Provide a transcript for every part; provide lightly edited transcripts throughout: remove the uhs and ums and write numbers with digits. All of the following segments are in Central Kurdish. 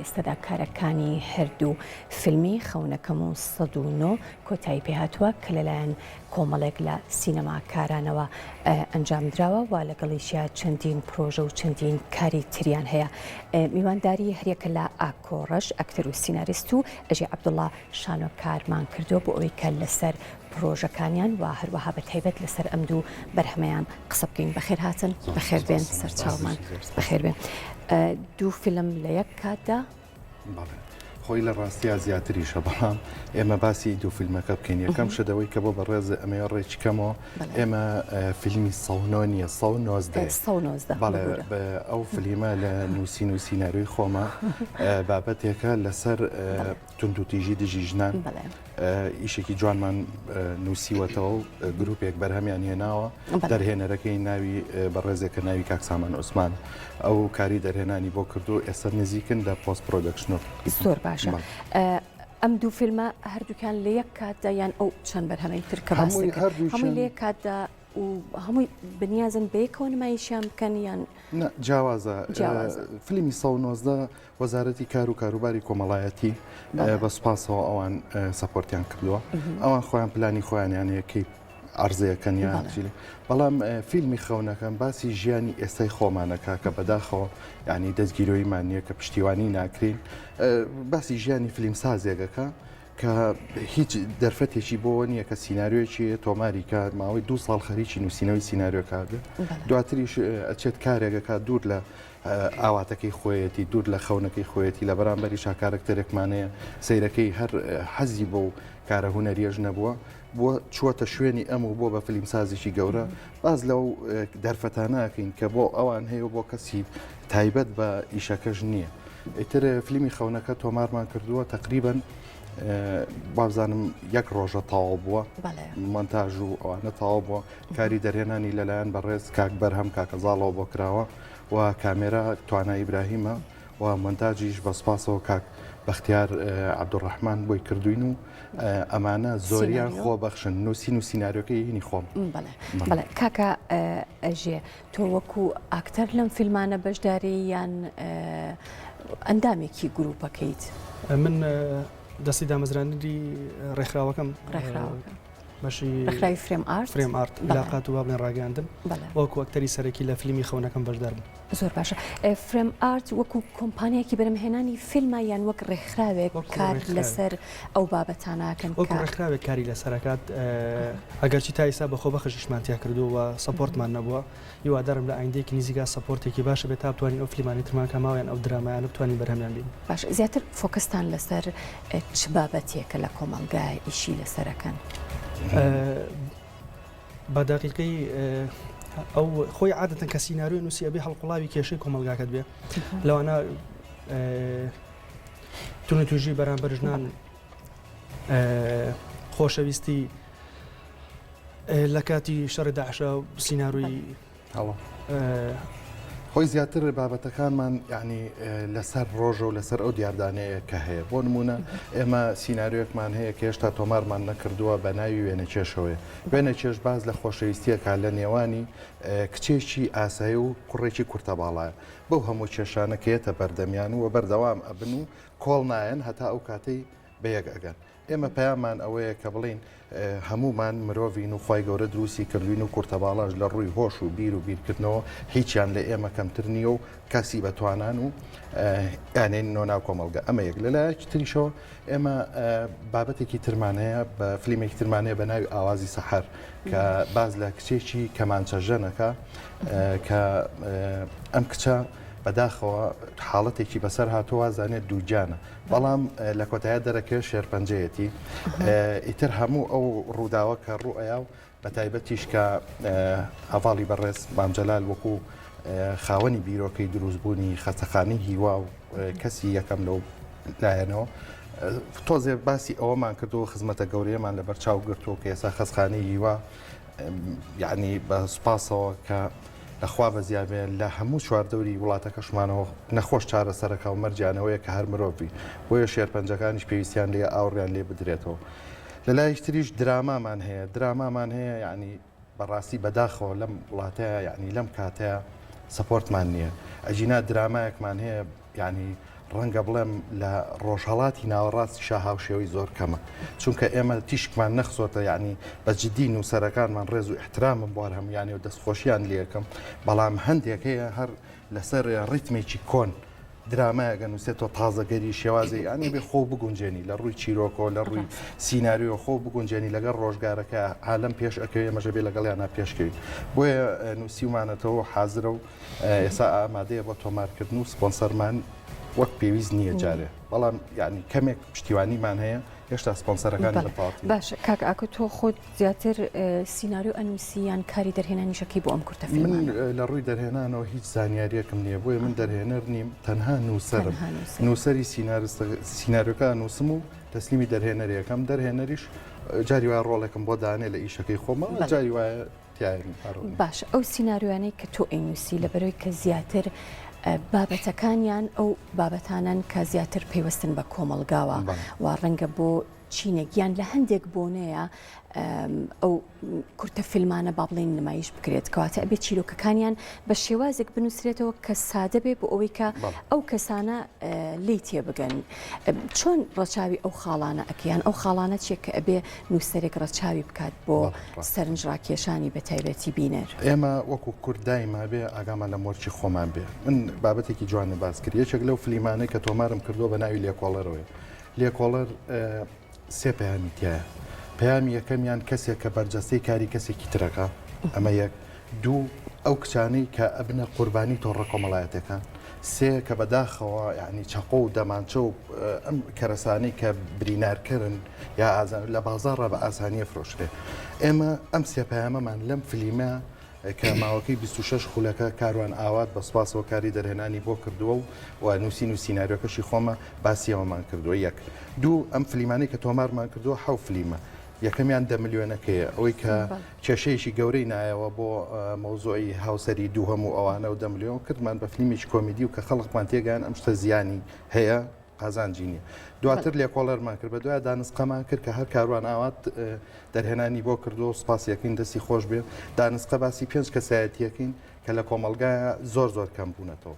ئێستادا کارەکانی هەردوو فیلمی خەونەکەم و ١٠٩ کۆتایی پێهاتووە کە لەلایەن کۆمەڵێک لە سینەماکارانەوە ئەنجام درراوە و لەگەڵیشیا چەندین پرۆژە و چەندین کاری تریان هەیە. میوانداری هەریەکە لە ئاکۆڕەش ئەکتەر و سیناریست و ئەژێ عەبدوڵڵا شانۆ کارمان کردووە بۆ ئەوەی کە لەسەر پرۆژەکانیان و هەروەها بە تایبەت لەسەر ئەم دوو بەرهەمەیان قسە بکەین. بەخێر هاتن، بەخێر بێن، سەرچاومان بەخێر بێن. دوو فیلم لە یەک کاتدا خۆی لە ڕاستیا زیاتریشە، بەڵام ئێمە باسی دوو فیلمەکە بکەین. یەکەم شەدەوەی کە بۆ بەڕێز ئەمە ڕێککەمەوە ئێمە فیلمی ١٩ نیە ١٩ بەڵێ ئەو فیلمە لە نووسین و سیناریۆی خۆمە بابەتێکە لەسەر توندوتیژی دژی ژنان. ئیشێکی جوانمان نووسیوەتەوە و گروپێک بەرهەمیان هێناوە. دەرهێنەرەکەی ناوی بەڕێزێکە ناوی کاکسامان عوسمان ئەو کاری دەرهێنانی بۆ کردو ئێستا نزیکن لە پۆست پرۆدەکشنەوە. زۆر باشە. ئەم دوو فیلمە هەردووکان لە یەک کاتدا یان ئەو چەند بەرهەمەی تر کە هەمووی لە یەک کاتدا و هەمووی بنیازن بەیەکەوە نمایشیان بکەن یان جیاوازە. فیلمی ١٩ وەزارەتی کار و کاروباری کۆمەڵایەتی بە سوپاسەوە ئەوان سەپۆرتیان کردووە. ئەوان خۆیان پلانی خۆیانیان یەکەی ئەرزەکەنیان، بەڵام فیلمی خەونەکەم باسی ژیانی ئێستای خۆمانەکە کە بەداخەوە ینی دەستگیرۆیمان نییە کە پشتیوانی ناکرین. باسی ژیانی فیلم سازێکەکە کە هیچ دەرفەتێکی بۆ نییە کە سیناریۆیەکی تۆماری کار ماوەی 2 ساڵ خەریکی نووسینەوەی سیناریۆ کاردە. دواتریش ئەچێت کارێکەکە دوور لە ئاواتەکەی خۆیەتی، دوور لە خەونەکەی خۆیەتی لە بەرامبەری شاکارکتەرێکمانەیە سەیرەکەی هەر حەزی بۆ و کارە هونەریەش نەبووە بۆ چووەتە شوێنی ئەم و بۆ بە فیلم سازێکی گەورە باز لەو دەرفەتاناکەین کە بۆ ئەوان هەیە و بۆ کەسی تایبەت بە ئیشەکەش نییە. ئیتر فیلمی خەونەکە تۆمارمان کردووە تقریباً بابزانم یەک ڕۆژە تاوا بووە، مۆنتاژ و ئەوانە تاوا بووە. کاری دەرهێنانی لەلایەن بەڕێز کاک بەرهەم کاکەزاڵەوە بۆ کراوە و کامێرا توانای ئیبراهیمە و مۆنتاژیش بە سوپاسەوە کاک بەختیار عەبدوڕەحمان بۆی کردوین و ئەمانە زۆریان خۆبەخشن نووسین و سیناریۆکەی هینی خۆم. بەڵێ کاکە ئەژێ تۆ وەکو ئاکتەر لەم فیلمانە بەشداری یان ئەندامێکی گروپەکەیت؟ من دەستی دامەزرانی ڕێکخراوەکەم بەشی فرێم ئارت لاقات و بابڵێن ڕاگەاندم وەکو ئەکتەری سەرەکی لە فیلمی خەونەکەم بەشدار بووم. زۆر باشە. فرێم ئارت وەکو کۆمپانیایەکی بەرهەمهێنانی فیلمە یان وەک ڕێکخراوێک کار لەسەر ئەو بابەتاناکەن؟ وەکو ڕێکخراوێک کاری لەسەرکات ئەگەرچی تا ئێستا بەخۆ بەخشیشمانتیا کردووە سەپۆرتمان نەبووە. هیوادارم لە ئایندەیەکی نزیکا سەپۆرتێکی باشە بێت تا بتوانین ئەو فیلمانی ترمان کەماویان ئەو درامایان بتوانین بەرهەمیان بین. باش زیاتر فۆکەستان لەسەر چ بابەتێکە لە کۆمەلگای ئیشی لەسەرەکەن؟ بە دەقیقەی ئەو خۆی عادەتەن کە سیناریۆی نووسی ئەبێ هەڵقوڵاوی کێشەی کۆمەلگاکەت بێ لەوانە توێژی بەرامبەر ژنان خۆشەویستی لە کاتی شەڕی داعشە سیناریۆی خۆی زیاتر بابەتەکانمان یعنی لەسەر ڕۆژە و لەسەر ئەو دیاردانەیە کە هەیە. بۆ نمونە ئێمە سیناریۆکمان هەیە کە هێشتا تۆمارمان نەکردووە بە ناوی وێنە چێشەوەی. وێنە چێش باز لە خۆشەویستیەکە لە نێوانی کچێکی ئاسایی و کوڕێکی کورتەباڵایە. بەو هەموو کێشانەکەیەتە بەردەمیان و بەردەوام ئەبن و کۆڵ نایەن هەتا ئەو کاتەی بەیەک ئەگەن. ئێمە پەیامان ئەوەیە کە بڵین هەمومان مرۆڤین و خی گەورە دروستی کردوین و کورتەباڵاش لە ڕووی هۆش و بیر و بیرکردنەوە هیچیان لە ئێمە کەمتر نییە و کەسی بەتوانان و یانێن نۆناو کۆمەلگە. ئەمە یەک لەلایەکی تریشەوە ئێمە بابەتێکی ترمانەیە بە فیلمێکی ترمانەیە بە ناوی ئاوازی سەحەر کە باز لە کچێکی کەمانچەژەنەکە کە ئەم کچە بەداخەوە حاڵەتێکی بەسەر هاتووە زانێت دووجانە، بەڵام لە کۆتایە دەرەکە شێرپەنجەیەتی ئیتر هەموو ئەو ڕووداوە کە ڕوئەیە و بە تایبەتیش کە هەواڵی بەڕێز مامجەلال وەکو خاوەنی بیرۆکەی دروستبوونی خەچەخانەی هیوا و کەسی یەکەم لەو لایەنەوە تۆزێ باسی ئەوەمان کردو خزمەتە گەورەیەمان لە بەرچاو گرتووە کە ئێستا خەسخانەی هیوا یعنی بە سوپاسەوە کە لەخوا بە زیابێ لە هەموو چواردەوری وڵاتەکەشمانەوە نەخۆش چارەسەرەکە و مەرجانەوەیە کە هەر مرۆڤی بۆیە شێرپەنجەکانیش پێویستیان لێ ئاوریان لێ بدرێتەوە. لە لایەک تریش درامامان هەیە یعنی بەڕاستی بەداخەوە لەم وڵاتەیە یعنی لەم کاتەیە سەپۆرتمان نییە. ئەجینا درامایەکمان هەیە یعنی ڕەنگە بڵێم لە ڕۆژهڵاتی ناوەڕاستی شاهاوشێوەی زۆر کەمە چونکە ئێمە تیشکمان نەخسۆتە یعنی بەجددی نووسەرەکانمان ڕێز و احترامم بۆ هەمویانی و دەستخۆشییان لێکم بەڵام هەندێک هەیە هەر لەسەر ڕیتمێکی کۆن درامایەگە نووسێتەوە تازەگەری شێوازی ئەنی بێ خۆ بگونجێنی لە ڕووی چیرۆکۆ لە ڕووی سینناریۆ خۆ بگونجێنی لەگەڵ ڕۆژگارەکە عالم پێش ئەکەوێ مەژە بێ لەگەڵیانە پێشکەوی بۆیە نووسیمانەتەوە حازرە و ئێستا ئامادەیە بۆ تۆمارکردن و سپۆنسەرمان وەک پێویست نییە جارێ بەڵام یعنی کەمێک پشتیوانیمان هەیە هێشتا سپۆنسەرەکان لە پاڵی باش کاک ئاکە تۆ خۆت زیاتر سینناریۆ ئەنووسیان کاری دەرهێنانیشەکەی بۆ ئەم کورتە فیلمان لە ڕووی دەرهێنانەوە هیچ زانیاریەکم نییە بۆیە من دەرهێنەر نیم تەنها نووسەرم نووسری سینناریۆکە نووسم و تەسلیمی دەرهێنەرەکەم دەرهێنەریش جاری وایە ڕۆڵێکم بۆ دانێ لە ئیشەکەی خۆمە جاری وایە باش ئەو سینناریوانەی کە تۆ ئەینووسی لەبەرەوەی کە زیاتر بابەتەکانیان ئەو بابەتانن کە زیاتر پێوەستن بە کۆمەلگاوە و ڕەنگە بۆ چینێکیان لە هەندێک بۆنەیە ئەو کورتە فیلمانە با بڵێن نمایش بکرێت کەواتە ئەبێ چیرۆکەکانیان بە شێوازێک بنووسرێتەوە کە سادە بێ بۆ ئەوەی کە ئەو کەسانە لی تێبگەن چۆن ڕەچاوی ئەو خاڵانە ئەکیان ئەو خاڵانە چێک کە ئەبێ نووسەرێک ڕەچاوی بکات بۆ سەرنجڕاکێشانی بە تایبەتی بینەر ئێمە وەکو کوردای ما بێ ئاگامان لە مۆرچی خۆمان بێ من بابەتێکی جوانە باس کرد یەکێک لەو فلیمانەی کە تۆمارم کردووە بە ناوی لێکۆڵەرەوەی لێکۆڵەر سێ پەیامی تایە پەیامی یەکەمیان کەسێک کە بەرجەستەی کاری کەسێکی ترەکە ئەمە یەک دوو ئەو کچانەی کە ئەبنە قوربانی تۆڕە کۆمەڵایەتەکان سێ کە بەداخەوە یعنی چەقۆ و دەمانچە و ئەم کەرەسانەی کە برینارکردن یا ئازان لە بازاڕە بە ئاسانیە فرۆشتێ ئێمە ئەم سێ پەیامەمان لەم فلیمە کە ماوەکەی 26 خولەکە کاروان ئاوات بە سوپاسەوە کاری دەرهێنانی بۆ کردووە و نووسین و سینناریۆکەشی خۆمە باسیەوەمان کردووە یەک دوو ئەم فلیمانەی کە تۆمارمان کردووە حەو فلیمە یەکەمیان 10 ملیۆنەکەیە ئەوەی کە کێشەیەکی گەورەی نایەوە بۆ مۆزۆی هاوسەری دوو هەموو ئەوانە و 10 ملیۆن کردمان بە فلیمیش کۆمیدی و کە خەڵکمان تێگەیان ئەم شتە زیانی هەیە قازانجی نییە دواتر لێکۆڵەرمان کرد بە دوای دانسقەمان کرد کە هەر کاروان ئاوات دەرهێنانی بۆ کردو سپاس یەکەین دەستی خۆش بێ دانسقە باسی 5 کەسایەتیەکەین کە لە کۆمەلگایە زۆر زۆر کەم بوونەتەوە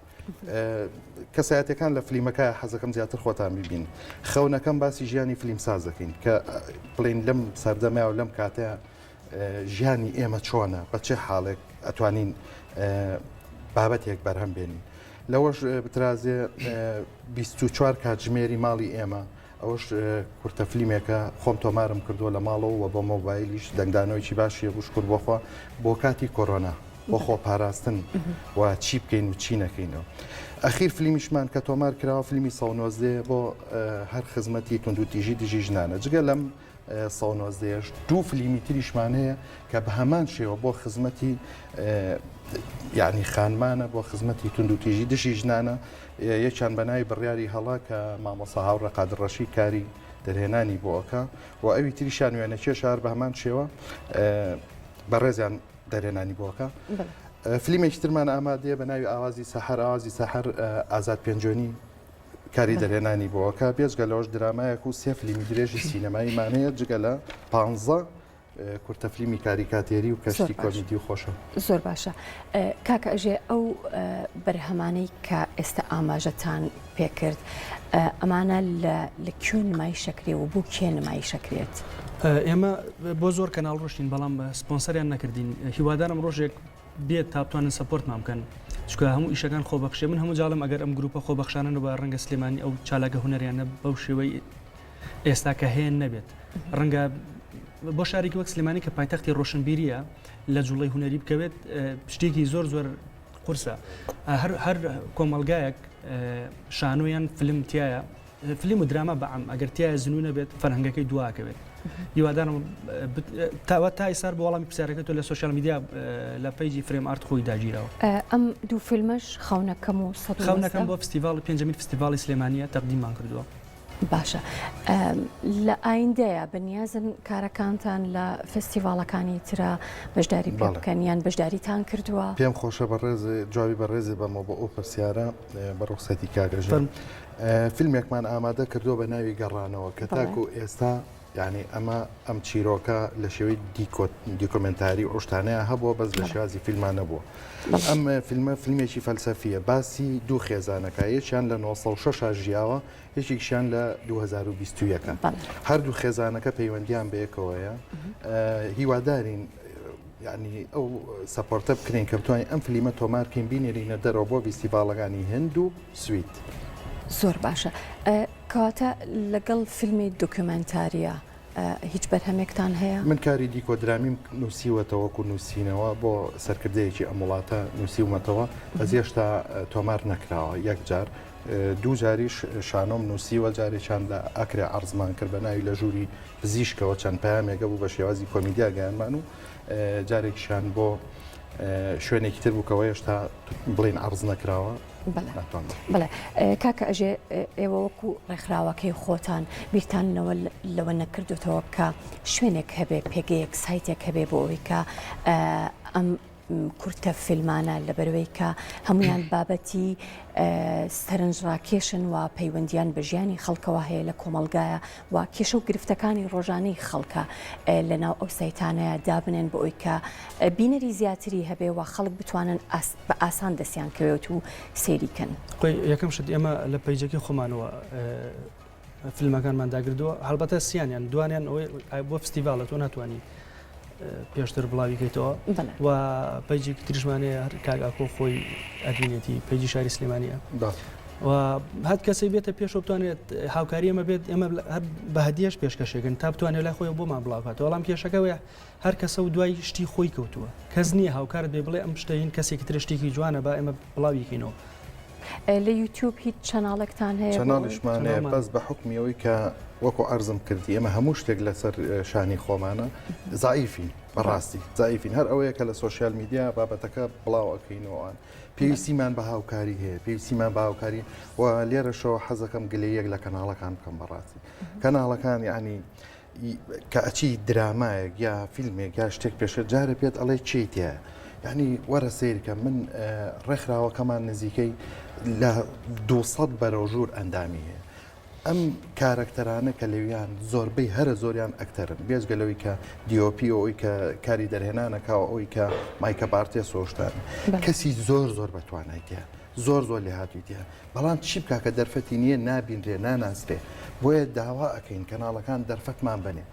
کەسایەتەکان لە فلیمەکە حەزەکەم زیاتر خۆتان ببین خەونەکەم باسی ژیانی فلیم سازەکەین کە بڵین لەم سەردەمای و لەم کاتەیە ژیانی ئێمە چۆنە بە چه حاڵێک ئەتوانین بابەتێک بەرهەم بێنین لەوەش بترازێ 24 کاتژمێری ماڵی ئێمە ئەوش کورتە فلیمێکە خۆم تۆمارم کردووە لە ماڵەوە و بۆ مۆبایلیش دەنگدانەوەیکی باشیە بشکر بۆخوا بۆ کاتی کۆرۆنا بۆ خۆ پاراستن و چی بکەین و چی نەکەینەوە ئەخیر فلیمیشمان کە تۆمار کراوە فلیمی 1990 بۆ هەر خزمەتی تونند و تیژی دژی ژنانە جگە لەم 1990 دوو فلیمی تریشمان هەیە کە بە هەمان شێوە بۆ خزمەتی یعنی خانمانە بۆ خزمەتی تونند و تیژی دژی ژنانە یەکیان بەناوی بڕیاری هەڵا کە مامۆستا هاوڕە قادڕەشی کاری دەرهێنانی بۆەکە و ئەوی تریشان وێنە کێشار بە هەمان شێوە بەڕێزیان دەرهێنانی بۆەکە فلیمێکی ترمان ئامادەیە بە ناوی ئاوازی سەحەر ئازاد پێنجۆنی کاری دەرهێنانی بۆەکە بێجگە لەوەش درامایەک و سێ فلیمی درێژی سینەماییمانەیە جگە لە 15 کورتە فلیمی کاریکاتێری و کەشتی کۆمیدی و خۆشە زۆر باشە کاکە ئەژێ ئەو بەرهەمانەی کە ئێستا ئاماژەتان پێکرد ئەمانە لە کوێ نمایشەکرێ و بۆ کێ نمایشەکرێت ئێمە بۆ زۆر کەناڵ ڕۆشتین بەڵام سپۆنسەریان نەکردین هیوادارم ڕۆژێک بێت تا بتوانن سەپۆرتمان بکەن چکە هەموو ئیشەکان خۆبەخشێ من هەموو جاڵم ئەگەر ئەم گروپە خۆبەخشانن و بە ڕەنگە سلێمانی ئەو چالاکە هوەریانە بەو شێوەی ئێستا کە هەیە نەبێت ڕەنگە بۆ شارێکی وەک سلێمانی کە پایتەختی ڕۆشنبیریە لە جوڵەی هوەری بکەوێت شتێکی زۆر زۆر قورسە هەر کۆمەلگایەک شانۆیان فلم تایە فلم و دراما بەعام ئەگەر تایە زنوو نەبێت فەرهەنگەکەی دواکەوێت هیوادارم تاوە تا ئێسار بە وەڵامی پرسیارەکە تۆ لە سوشال میدیا لە پیجی فرێم ئارت خۆی داگیرەوە ئەم دوو فیلمەش خەونەکەم و خەونەکەم بۆ فستیڤاڵ پێنجەمین فستیڤاڵی سلێمانیە تەقدیممان کردووە باشە لە ئایندەیە بەنیازن کارەکانتان لە فستیڤاڵەکانی ترە بەشداری پێ بکەن یان بەشداریتان کردووە پێم خۆشە بەڕێز جوابی بەڕێزی بەمە بە ئەو پرسیارە بە ڕوخسەتی کاگەژن فیلمێکمان ئامادە کردووە بە ناوی گەڕانەوە کە تاکو ئێستا یعنی ئەم چیرۆکە لە شێوەی دیکۆمنتاری ئۆشتانەیە هەبووە بەس لە شێوازی فیلمان نەبووە. ئەم فیلمە فیلمێکی فەلسەفیە باسی دوو خێزانەکە یەکیان لە 1960 ژیاوە یەکێکیان لە 2021 هەردوو خێزانەکە پەیوەندیان بەیەکەوەیە هیوادارین یعنی ئەو سەپۆرتە بکرین کە بتوانین ئەم فیلمە تۆمارکەین بینێرینە دەرەوە بۆ فیستیڤاڵەکانی هند و سوید. زۆر باشە. کەواتە لەگەڵ فیلمی دۆکیومەنتاریە هیچ بەرهەمێکتان هەیە؟ من کاری دیکۆدرامیم نووسیوەتەوەکو نووسینەوە بۆ سەرکردەیەکی ئەم وڵاتە نووسیومەتەوە بەس هێشتا تۆمار نەکراوە یەکجار دوو جاریش شانۆم نووسیوە جارێکیان لە ئەکرێ عەرزمان کرد بە ناوی لە ژووری پزیشکەوە چەند پامێگە بوو بە شێوازی کۆمیدیا گەیانمان و جارێکیشان بۆ شوێنێکی تر بووکەوە هێشتا بڵین عەرز نەکراوە. بەڵێ کاکە ئەژێ ئێوە وەکو ڕێکخراوەکەی خۆتان بیرتانەوە لەوە نەکردوتەوە کە شوێنێک هەبێ پێگەیەک سایتێک هەبێ بۆ ئەوەی کە ئەم کورتە فیلمانە لەبەرەوەی کە هەمویان بابەتی سەرنجڕاکێشن و پەیوەندیان بە ژیانی خەڵکەوە هەیە لە کۆمەلگایە و کێشە و گرفتەکانی ڕۆژانەی خەڵکە لەناو ئەو سایتانەیە دابنێن بۆ ئەوی کە بینەری زیاتری هەبێ و خەڵک بتوانن بە ئاسان دەستیان کەوێت و سێریکەن. یەکەم شت ئێمە لە پەیجەکەی خۆمانەوە فیلمەکانمان داگردووە هەڵبەتە سییانیان دوانیان ئەوەی بۆ فستیڤالە تۆ ناتوانانی پێشتر بڵاویکەیتەوە و پەیجێکی تریژمانەیە هەر کاگاکۆ خۆی ئەدوینێتی پەیجی شاری سلێمانیە و هەت کەسی بێتە پێش بتوانێت هاوکاری ئەمە بێت ئێمە هەر بە هەدیەش پێشکەشێکن تا بتوانێت لای خۆی بۆمان بڵاوکاتەوە وەڵام کێشەکەوەیە هەر کەسە و دوای شتی خۆی کەوتووە کەس نییە هاوکارت بێ بڵێ ئەم شتەین کەسێکی تر شتێکی جوانە بە ئێمە بڵاویکەینەوە. لە یوتیوب هیچ چەناڵێکتان هەیە؟ چەناڵیشمانەیە بەس بە حکمیەوەی کە وەکو ئەرزم کردی ئێمە هەموو شتێک لەسەر شانی خۆمانە زعیفین بەڕاستی زعیفین هەر ئەوەیە کە لە سۆشیال میدیا بابەتەکە بڵاو ئەەکەینەوەوان پێویستیمان بە هاوکاری هەیە پێویستیمان بە هاوکاری و لێرەشەوە حەزەکەم گلەیەک لە کەناڵەکان بکەم بەڕاستی کەناڵەکان یعنی کە ئەچی درامایەک یا فیلمێک یا شتێک پێشە جارە پێت ئەڵێ چیتە یعنی وەرە سیرکە من ڕێکخراوەکەمان نزیکەی لە 200 بەرەوژور ئەندامی هەیە ئەم کارکتەرانە کە لەویان زۆربەی هەرە زۆریان ئەکتەرن بێزگەلەوەی کە دیۆپی ئەوی کە کاری دەرهێنانەکەەوە ئەوی کە مایکە پارتێ سۆشتان کەسی زۆر بەتوانایتە زۆر لێ هاتوویتە بەڵام چی بکە کە دەرفەتی نییە نابینرێ ناناسرێ بۆیە داوا ئەەکەین کەناڵەکان دەرفەتمان بنێ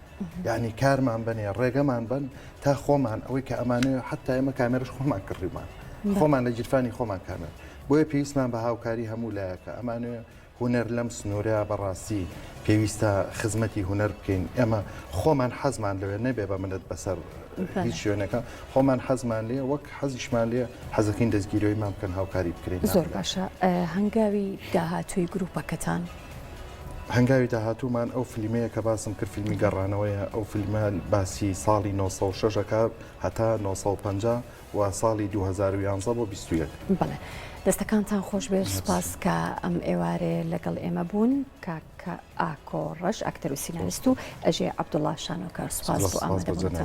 یعنی کارمان بنێ ڕێگەمان بن تا خۆمان ئەوەی کە ئەمانەیە حتا ئێمە کامێرش خۆمان کڕیمان خۆمان لە جیرفانی خۆمان کامێر بۆیە پێویستمان بە هاوکاری هەموو لایەکە ئەمانەیە هوەر لەم سنوورەیە بەڕاستی پێویستە خزمەتی هوەر بکەین ئێمە خۆمان حەزمان لەوێ نەبێ بە منت بەسەر هیچ شوێنەکە خۆمان حەزمان لێ وەک حەزیشمان لێ حەزەکەین دەستگیرەوەیمان بکەن هاوکاری بکرێن. زۆر باشە. هەنگاوی داهاتووی گروپەکەتان هەنگاوی داهاتوومان ئەو فیلمەیە کە باسم کرد فیلمی گەڕانەوەیە ئەو فیلمە باسی ساڵی 1960ەکە هەتا 1950 و ساڵی 2011 بۆ 21. بەڵێ دەستەکانتان خۆش بێ سپاس کە ئەم ئێوارێ لەگەڵ ئێمە بوون کاکە ئاکۆڕەش ئەکتەر و سیناریست و ئەژێ عەبدوڵڵا شانۆکار سپاس بۆ ئامادەبوونتان.